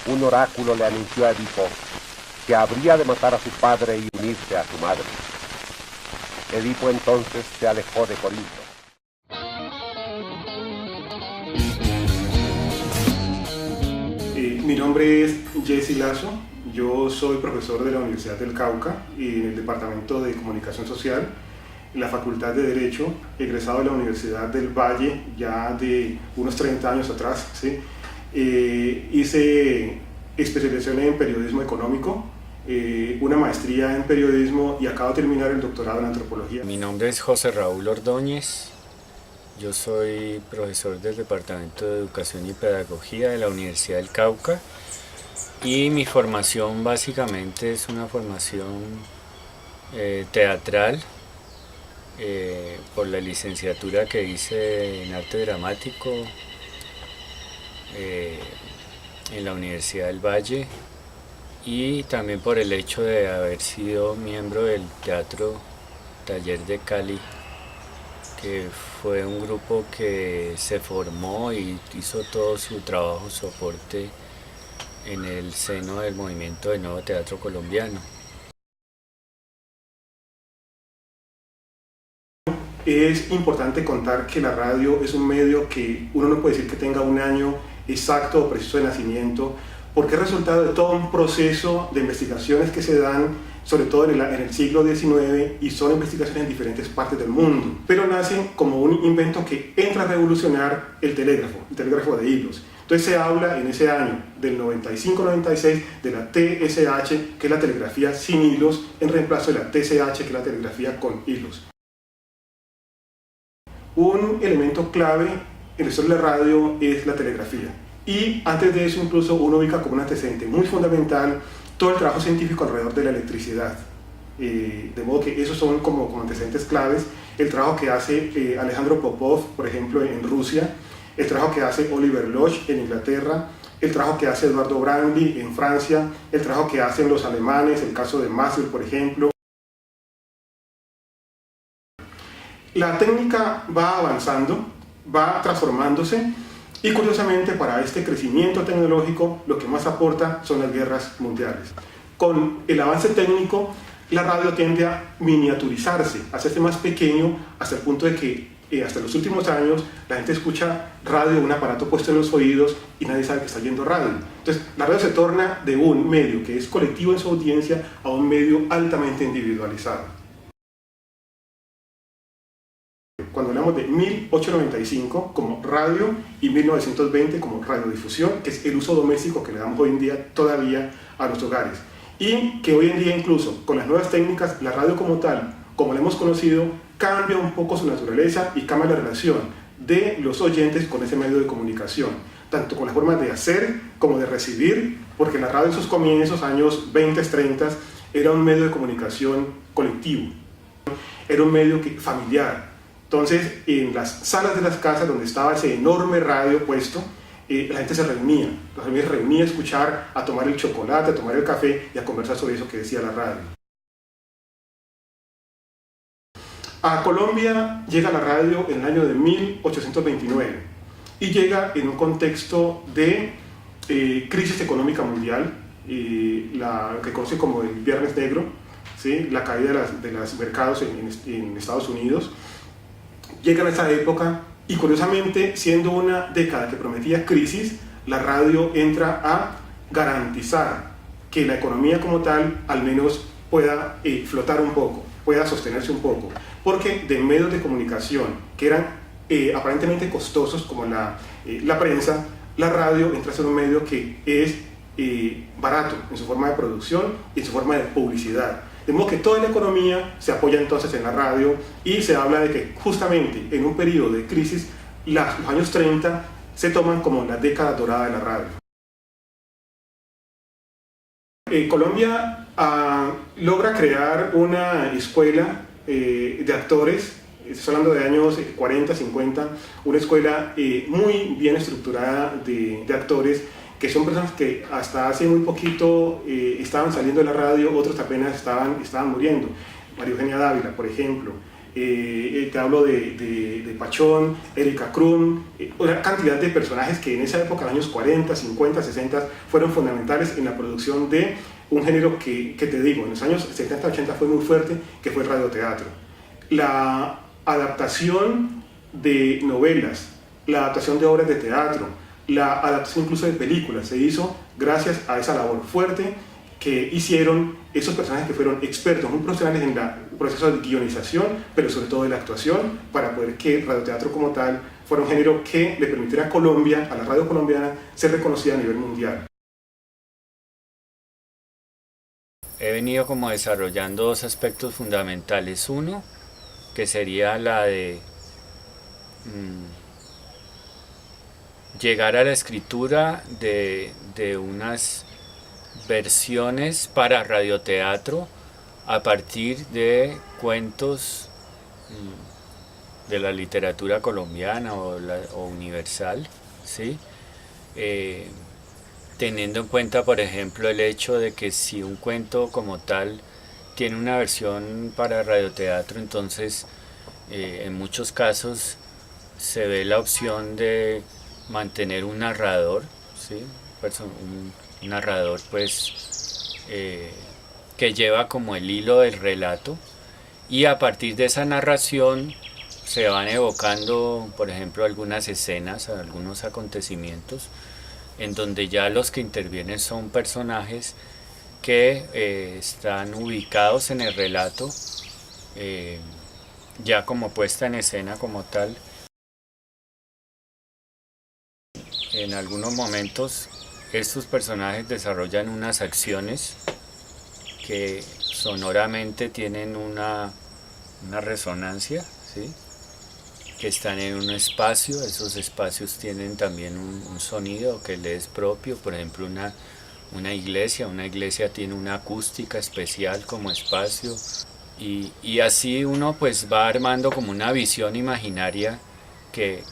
un oráculo le anunció a Edipo que habría de matar a su padre y unirse a su madre. Edipo entonces se alejó de Corinto. Mi nombre es Jesse Lazo, yo soy profesor de la Universidad del Cauca y en el Departamento de Comunicación Social, en la Facultad de Derecho, egresado de la Universidad del Valle ya de unos 30 años atrás. ¿Sí? Hice especialización en periodismo económico, una maestría en periodismo y acabo de terminar el doctorado en antropología. Mi nombre es José Raúl Ordóñez, yo soy profesor del Departamento de Educación y Pedagogía de la Universidad del Cauca y mi formación básicamente es una formación teatral por la licenciatura que hice en arte dramático en la Universidad del Valle y también por el hecho de haber sido miembro del Teatro Taller de Cali, que fue un grupo que se formó y hizo todo su trabajo soporte en el seno del movimiento del nuevo teatro colombiano. Es importante contar que la radio es un medio que uno no puede decir que tenga un año exacto o preciso de nacimiento, porque es resultado de todo un proceso de investigaciones que se dan, sobre todo en el siglo XIX, y son investigaciones en diferentes partes del mundo, pero nacen como un invento que entra a revolucionar el telégrafo de hilos. Entonces se habla en ese año del 95-96 de la TSH, que es la telegrafía sin hilos, en reemplazo de la TCH, que es la telegrafía con hilos. Un elemento clave en la historia de la radio es la telegrafía. Y antes de eso incluso uno ubica como un antecedente muy fundamental todo el trabajo científico alrededor de la electricidad. De modo que esos son como antecedentes claves. El trabajo que hace Alejandro Popov, por ejemplo, en Rusia, el trabajo que hace Oliver Lodge en Inglaterra, el trabajo que hace Eduardo Brandly en Francia, el trabajo que hacen los alemanes, el caso de Maxwell, por ejemplo. La técnica va avanzando, va transformándose y curiosamente para este crecimiento tecnológico lo que más aporta son las guerras mundiales. Con el avance técnico la radio tiende a miniaturizarse, a hacerse más pequeño hasta el punto de que hasta los últimos años la gente escucha radio, un aparato puesto en los oídos y nadie sabe que está oyendo radio. Entonces la radio se torna de un medio que es colectivo en su audiencia a un medio altamente individualizado. Cuando hablamos de 1895 como radio y 1920 como radiodifusión, que es el uso doméstico que le damos hoy en día todavía a los hogares. Y que hoy en día incluso con las nuevas técnicas, la radio como tal, como la hemos conocido, cambia un poco su naturaleza y cambia la relación de los oyentes con ese medio de comunicación, tanto con las formas de hacer como de recibir, porque la radio en sus comienzos, años 20, 30, era un medio de comunicación colectivo, era un medio familiar. Entonces, en las salas de las casas donde estaba ese enorme radio puesto, la gente se reunía a escuchar, a tomar el chocolate, a tomar el café y a conversar sobre eso que decía la radio. A Colombia llega la radio en el año de 1829 y llega en un contexto de crisis económica mundial, la que conoce como el Viernes Negro, ¿sí? La caída de los mercados en Estados Unidos. Llega en esa época y curiosamente, siendo una década que prometía crisis, la radio entra a garantizar que la economía como tal al menos pueda flotar un poco, pueda sostenerse un poco, porque de medios de comunicación que eran aparentemente costosos como la prensa, la radio entra a ser un medio que es barato en su forma de producción y en su forma de publicidad. De modo que toda la economía se apoya entonces en la radio y se habla de que justamente en un periodo de crisis, los años 30 se toman como la década dorada de la radio. Colombia logra crear una escuela de actores, estoy hablando de años 40, 50, una escuela muy bien estructurada de actores, que son personas que hasta hace muy poquito estaban saliendo de la radio, otros apenas estaban muriendo. María Eugenia Dávila, por ejemplo, te hablo de Pachón, Erika Krum, una cantidad de personajes que en esa época, en los años 40, 50, 60, fueron fundamentales en la producción de un género que te digo, en los años 70, 80 fue muy fuerte, que fue el radioteatro. La adaptación de novelas, la adaptación de obras de teatro, la adaptación incluso de películas se hizo gracias a esa labor fuerte que hicieron esos personajes que fueron expertos, muy profesionales en el proceso de guionización, pero sobre todo de la actuación, para poder que el radioteatro como tal fuera un género que le permitiera a Colombia, a la radio colombiana, ser reconocida a nivel mundial. He venido como desarrollando dos aspectos fundamentales. Uno, que sería la de llegar a la escritura de unas versiones para radioteatro a partir de cuentos de la literatura colombiana o universal, ¿sí? Teniendo en cuenta, por ejemplo, el hecho de que si un cuento como tal tiene una versión para radioteatro, entonces en muchos casos se ve la opción de mantener un narrador, ¿sí? Un narrador pues que lleva como el hilo del relato, y a partir de esa narración se van evocando, por ejemplo, algunas escenas, algunos acontecimientos en donde ya los que intervienen son personajes que están ubicados en el relato, ya como puesta en escena como tal. En algunos momentos estos personajes desarrollan unas acciones que sonoramente tienen una resonancia, ¿sí? Que están en un espacio. Esos espacios tienen también un sonido que le es propio. Por ejemplo, una iglesia tiene una acústica especial como espacio, y así uno pues va armando como una visión imaginaria que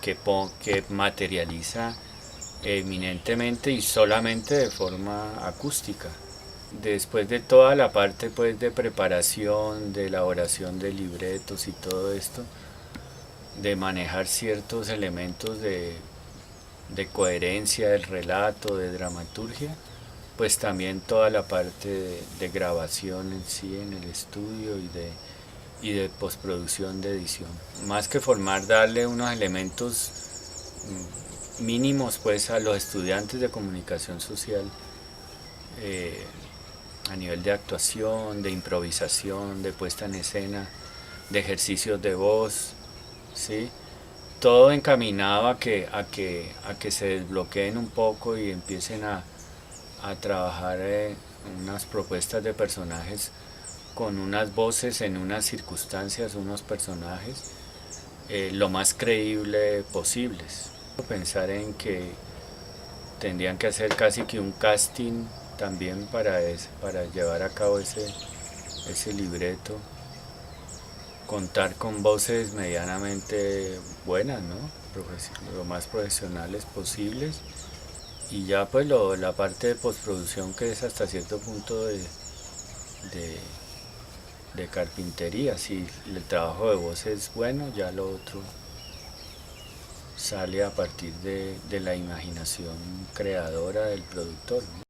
materializa eminentemente y solamente de forma acústica. Después de toda la parte pues de preparación, de elaboración de libretos y todo esto, de manejar ciertos elementos de coherencia del relato, de dramaturgia, pues también toda la parte de grabación en sí, en el estudio, y de postproducción, de edición. Más que formar, darle unos elementos mínimos pues a los estudiantes de comunicación social, a nivel de actuación, de improvisación, de puesta en escena, de ejercicios de voz, ¿sí? Todo encaminado a que se desbloqueen un poco y empiecen a trabajar unas propuestas de personajes con unas voces en unas circunstancias, unos personajes lo más creíble posibles. Pensar en que tendrían que hacer casi que un casting también para llevar a cabo ese libreto, contar con voces medianamente buenas, ¿no? Lo más profesionales posibles, y ya pues la parte de postproducción, que es hasta cierto punto de carpintería. Si el trabajo de voz es bueno, ya lo otro sale a partir de la imaginación creadora del productor, ¿no?